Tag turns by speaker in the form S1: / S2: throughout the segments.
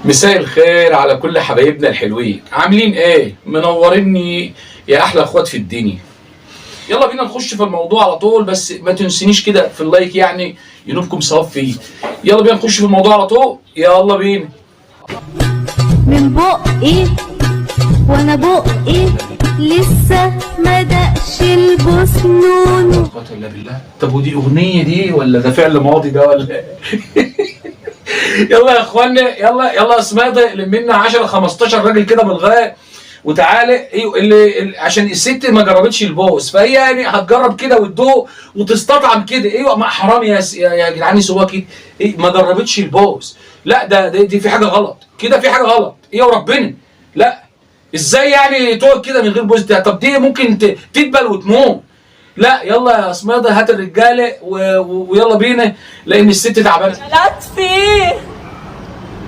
S1: مساء الخير على كل حبايبنا الحلوين، عاملين ايه؟ منوريني يا احلى اخوات في الدنيا. يلا بينا نخش في الموضوع على طول، بس ما تنسينيش كده في اللايك يعني ينوبكم ثواب فيه. يلا بينا نخش في الموضوع على طول، يلا بينا.
S2: من بقي وانا بقي لسه ما دقش البسنون.
S1: لا قوة الا بالله. طب ودي اغنية دي ولا ده فعل ماضي ده ولا يلا يا اخوانا، يلا اسماء ده لمنا 10 15 راجل كده بالغاء وتعالى ايوه اللي عشان الست ما جربتش البوس، فهي يعني هتجرب كده وتدوق وتستطعم كده. ايوه ما حرام يا جدعان سوا كده. إيه ما جربتش البوس؟ لا دي في حاجه غلط كده، في حاجه غلط. ايه وربنا لا، ازاي يعني تقعد كده من غير بوس ده؟ طب دي ممكن تدبل وتموت. لا يلا يا اسماء ده هات الرجاله ويلا بينا لان الست تعبانه.
S3: لطفي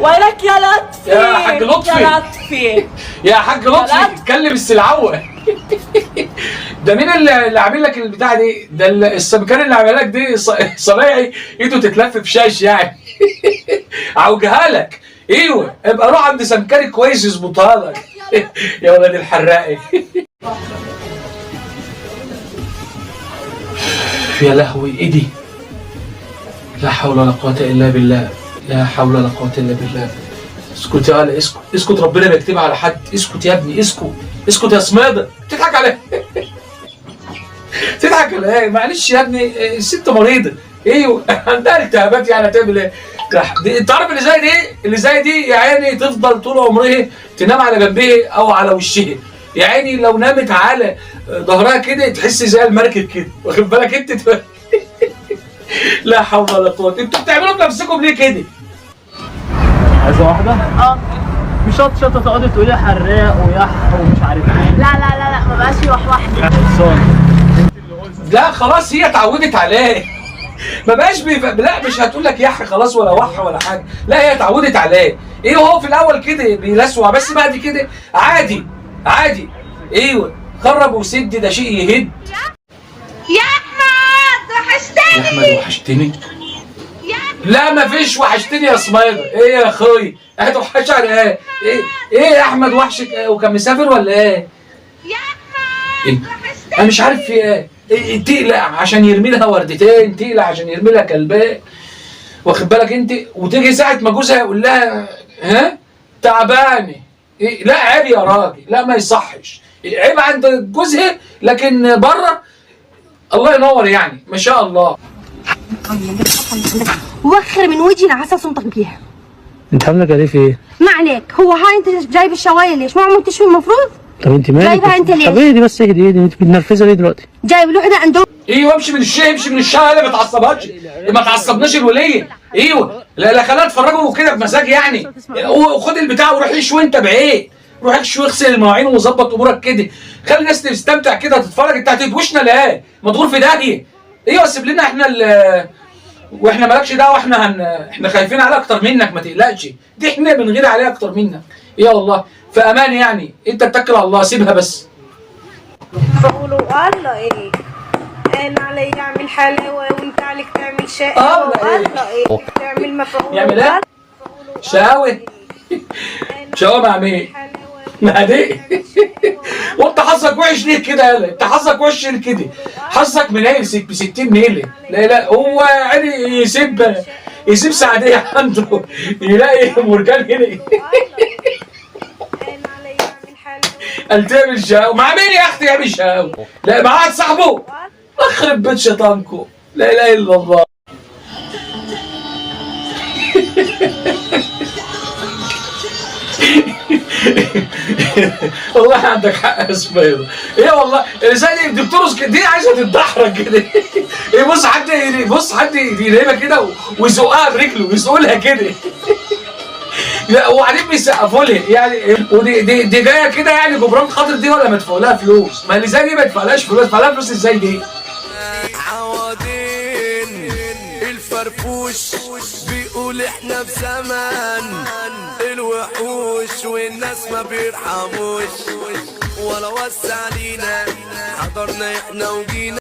S3: وينك يا لطفي؟
S1: يا حاج لطفي،
S3: يا لطفي
S1: يا حاج لطفي اتكلم السلعوه. ده مين اللي عامل لك البتاعه دي؟ ده السمكان اللي عامل لك دي صنايعي ايده تتلف في شاش يعني. عوجها لك. ايوه ابقى روح عند سمكري كويس يظبطها لك. يا ولاد الحراقي. يا لهوي ايه دي؟ لا حول ولا قوه الا بالله، لا حول ولا قوه الا بالله. اسكت يا ولد، اسكت اسكت، ربنا ما يكتبها على حد. اسكت يا ابني، اسكت اسكت يا سماده. تضحك على تضحك على ايه؟ معلش يا ابني الست مريضه. ايوه عندها التهابات يعني هتعمل ايه؟ انت عارف اللي زي دي، اللي زي دي يا عيني تفضل طول عمرها تنام على جنبها او على وشها. يا عيني لو نامت على ظهرها كده تحس زي المركب كده، واخد بالك انت؟ لا حول ولا قوه. انتوا بتعملوا بنفسكم ليه كده؟
S4: عايزة واحدة؟ مش شطة تقعدي تقولي حراق ويح ومش عارف ايه.
S3: لا ما بقاش يوحوحني.
S1: لا خلاص هي اتعودت عليه. ما بقاش لا مش هتقول لك يح خلاص ولا وح ولا حاجه، لا هي اتعودت عليه. ايه هو في الاول كده بيلسوع بس بعد كده عادي عادي. ايوه خرب وسد ده شيء يهد.
S2: يا احمد وحشتني.
S1: يا احمد وحشتني؟ لا ما فيش وحشتني يا سمايدر. ايه يا اخوي هتوحش على ايه؟ ايه يا احمد وحشك وكان مسافر ولا ايه؟
S2: يا احمد
S1: إيه؟ انا مش عارف في ايه. تقلق عشان يرمي لها وردتين، تقلق عشان يرمي لها كلبان، واخد بالك انت؟ وتيجي ساعه ما جوزها يقول لها ها تعبانه. إيه؟ لا عيب يا راجل، لا ما يصحش. عيب عند جوزها لكن بره الله ينور يعني ما شاء الله.
S2: وخر من وجهي لعسى صنطك بيها.
S4: انت عامله كده في ايه؟
S2: ما عليك، هو هاي انت جايب الشوايه ليش؟ ما عملت شو المفروض؟
S4: طب انت مالك؟
S2: جايبها انت ليش؟
S4: طب ايه دي بس، اهدي انت متنرفزه ليه دلوقتي؟
S2: جايب الوحده عندهم.
S1: ايوه امشي من الشارع، امشي من الشارع. ما تعصبهاش، ما تعصبناش الوليه. ايوه لا خليها تفرجوا كده بمزاج يعني. خد البتاع وروح اشوي انت بعيد، روح اشوي اغسل المواعين وظبط امورك كده. خلي الناس تستمتع كده تتفرج. انت هتدوشنا ليه؟ مدغور في داهيه. ايوه سيب لنا احنا واحنا مالكش دعوه. احنا خايفين عليها اكتر منك، ما تقلقش. دي احنا بنغير عليها اكتر منك. ايه والله في امان يعني. انت اتكل على الله، سيبها بس.
S3: بقولوا الله ايه؟ انا علي اعمل حلاوه وانت عليك تعمل شقاوه. الله ايه؟ تعمل مفعول.
S1: يعمل ايه؟ شقاوه. شقاوه مع مين؟ مع دي. وانت حظك وحش ليه كده يالا؟ انت حظك وحش ليه كده؟ حظك منيل ب 60 نيله. لا هو يعني يسيب سعديه عنده يلاقي مرجان هنا. قال تعمل شقاوه مع مين يا اختي؟ يعمل شقاوه لا مع واحد صاحبه. اخرب بيت شيطانكم، لا اله الا الله. والله عندك حق يا سمير. ايه والله زي دي بترقص كده، دي عايزه تتدحرج كده. بص حد يلعبها كده ويزقها برجله ويزقلها كده. لا وبعدين بيسقفوا لها يعني. ودي جايه كده يعني جبران خاطر دي ولا مدفوع لها فلوس؟ ما اللي زي دي ما يدفعلهاش فلوس، يدفع لها فلوس ازاي دي؟
S5: عوضين الفرفوش بيقول احنا في زمان الوحوش والناس ما بيرحموش ولا وسع لينا حضرنا احنا وجينا.